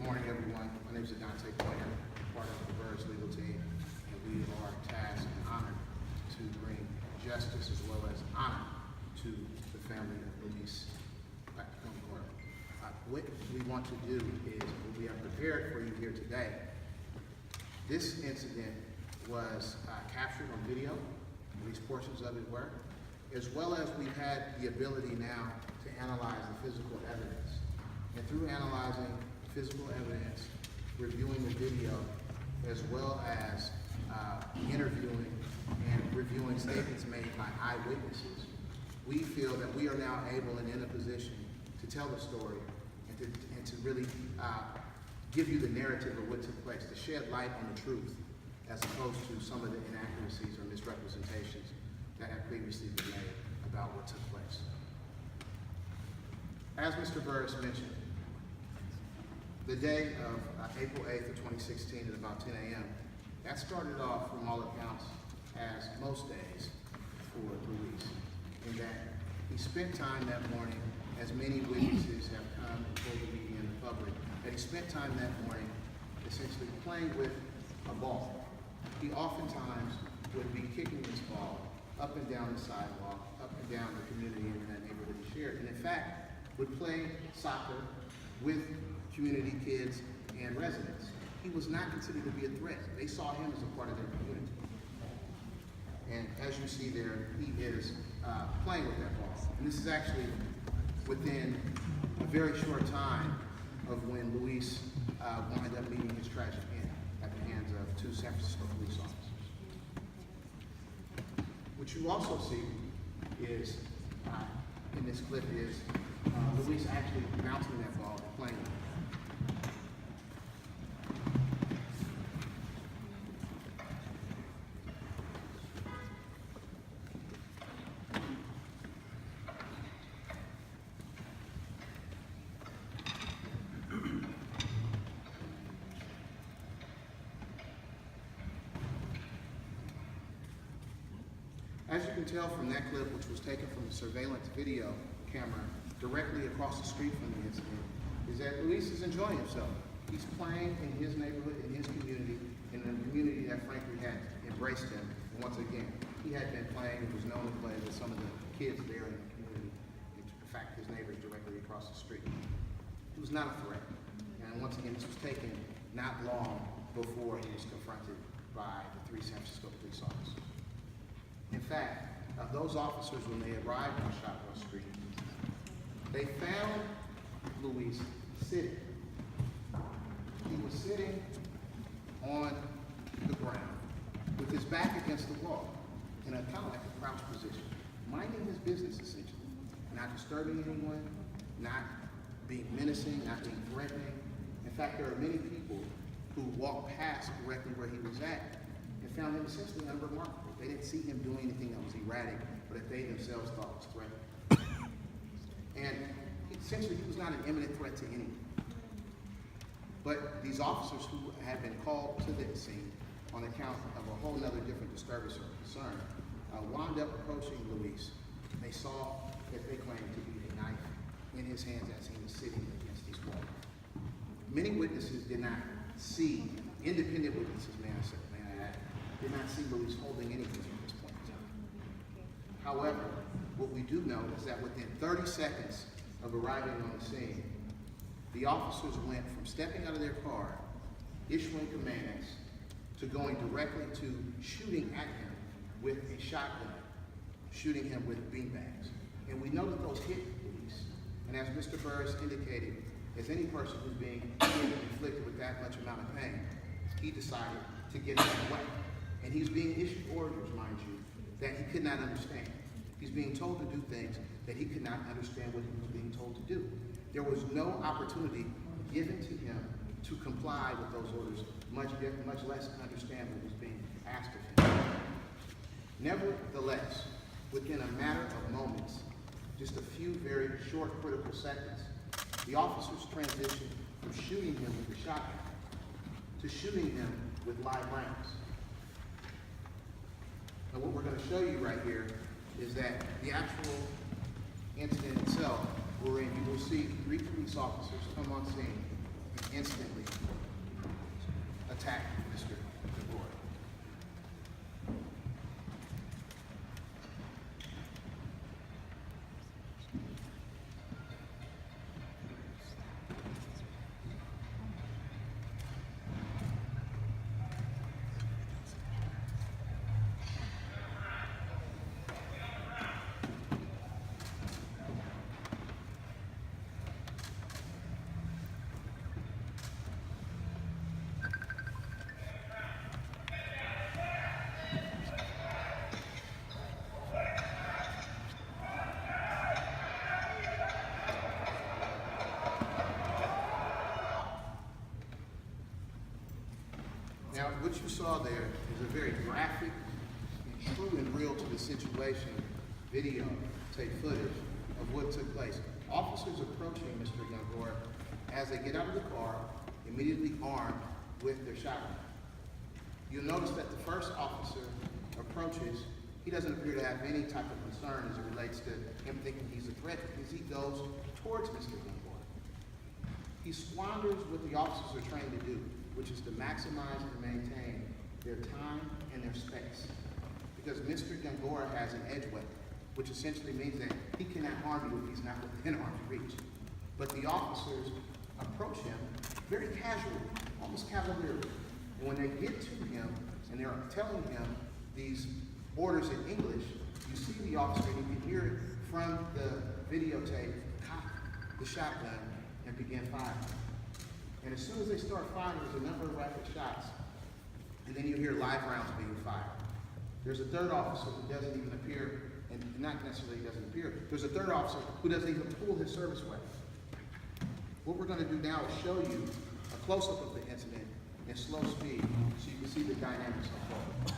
morning, everyone. My name is Adante, part of the Bird's legal team, and we are tasked and honored to bring justice as well as honor to the family of Luis Gongorra. What we want to do is, what we have prepared for you here today. This incident was captured on video, at least portions of it were, as well as we've had the ability now to analyze the physical evidence. And through analyzing physical evidence, reviewing the video, as well as interviewing and reviewing statements made by eyewitnesses, we feel that we are now able and in a position to tell the story and to really give you the narrative of what took place, to shed light on the truth, as opposed to some of the inaccuracies or misrepresentations that have previously been made about what took place. As Mr. Burris mentioned, the day of April 8th of 2016 at about 10 a.m., that started off from all accounts as most days for Luis, in that he spent time that morning, as many witnesses have come and told the media and the public, that he spent time that morning essentially playing with a ball. He oftentimes would be kicking this ball up and down the sidewalk, up and down the community in that neighborhood he shared, and in fact, would play soccer with community kids and residents. He was not considered to be a threat. They saw him as a part of their community. And as you see there, he is playing with that ball. And this is actually within a very short time of when Luis wound up meeting his tragic end at the hands of two San Francisco police officers. What you also see is, in this clip, is Luis actually bouncing that ball and playing with it. As you can tell from that clip, which was taken from the surveillance video camera directly across the street from the incident, is that Luis is enjoying himself. He's playing in his neighborhood, in his community, in a community that frankly had embraced him. And once again, he had been playing and was known to play with some of the kids there in the community. In fact, his neighbors directly across the street. He was not a threat. And once again, this was taken not long before he was confronted by the three San Francisco police officers. In fact, those officers, when they arrived on Shotwell Street, they found Luis sitting. He was sitting on the ground with his back against the wall in a kind of like a crouch position, minding his business essentially, not disturbing anyone, not being menacing, not being threatening. In fact, there are many people who walked past directly where he was at and found him essentially unremarkable. They didn't see him doing anything that was erratic, but that they themselves thought was threatening. And essentially, he was not an imminent threat to anyone. But these officers who had been called to the scene on account of a whole other different disturbance or concern wound up approaching Luis. They saw that they claimed to be a knife in his hands as he was sitting against these walls. Many witnesses did not see, independent witnesses, did not see Luis holding anything at this point in time. However, what we do know is that within 30 seconds of arriving on the scene, the officers went from stepping out of their car, issuing commands, to going directly to shooting at him with a shotgun, shooting him with beanbags. And we know that those hit Luis. And as Mr. Burris indicated, as any person who's being inflicted with that much amount of pain, he decided to get away. And he's being issued orders, mind you, that he could not understand. He's being told to do things that he could not understand what he was being told to do. There was no opportunity given to him to comply with those orders, much less understand what was being asked of him. Nevertheless, within a matter of moments, just a few very short critical seconds, the officers transitioned from shooting him with a shotgun to shooting him with live rounds. And what we're going to show you right here is that the actual incident itself, wherein you will see 3 police officers come on scene and instantly attacked Mr. Gongorra. Now, what you saw there is a very graphic and true and real to the situation video tape footage of what took place. Officers approaching Mr. Gongorra as they get out of the car, immediately armed with their shotgun. You'll notice that the first officer approaches, he doesn't appear to have any type of concern as it relates to him thinking he's a threat because he goes towards Mr. Gongorra. He squanders what the officers are trained to do, which is to maximize and maintain their time and their space. Because Mr. Gongorra has an edge weapon, which essentially means that he cannot harm you if he's not within arm's reach. But the officers approach him very casually, almost cavalierly. And when they get to him and they're telling him these orders in English, you see the officer and you can hear it from the videotape cock the shotgun and begin firing. And as soon as they start firing, there's a number of rapid shots, and then you hear live rounds being fired. There's a third officer who doesn't even appear, and not necessarily doesn't appear, there's a third officer who doesn't even pull his service weapon. What we're going to do now is show you a close-up of the incident in slow speed so you can see the dynamics unfold.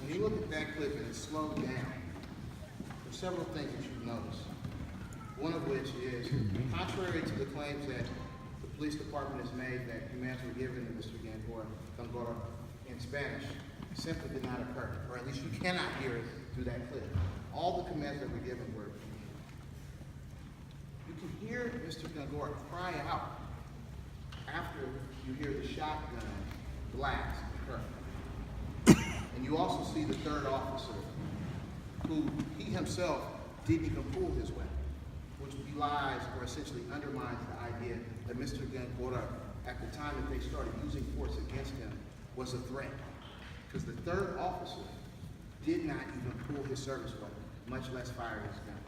When you look at that clip and it's slowed down, there's several things that you've noticed. One of which is, contrary to the claims that the police department has made that commands were given to Mr. Gongorra in Spanish, simply did not occur, or at least you cannot hear it through that clip. All the commands that were given were, you can hear Mr. Gongorra cry out after you hear the shotgun blast occur. And you also see the third officer, who he himself didn't even pull his weapon, which belies or essentially undermines the idea that Mr. Gongorra, at the time that they started using force against him, was a threat. Because the third officer did not even pull his service weapon, much less fire his gun.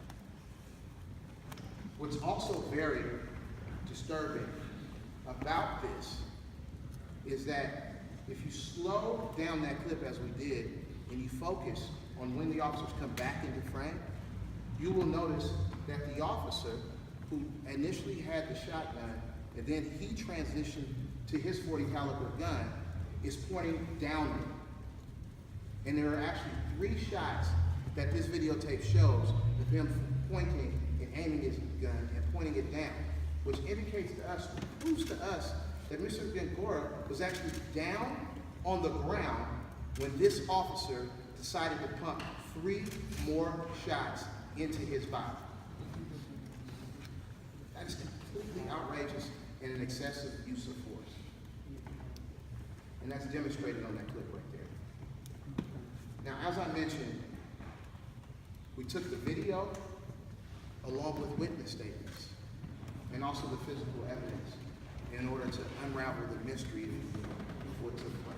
What's also very disturbing about this is that if you slow down that clip as we did, and you focus on when the officers come back into frame, you will notice that the officer who initially had the shotgun, and then he transitioned to his .40 caliber gun, is pointing downward. And there are actually 3 shots that this videotape shows of him pointing and aiming his gun and pointing it down, which indicates to us, proves to us, that Mr. Gongorra was actually down on the ground when this officer decided to pump 3 more shots into his body. outrageous and an excessive use of force. And that's demonstrated on that clip right there. Now, as I mentioned, we took the video along with witness statements and also the physical evidence in order to unravel the mystery of what took place.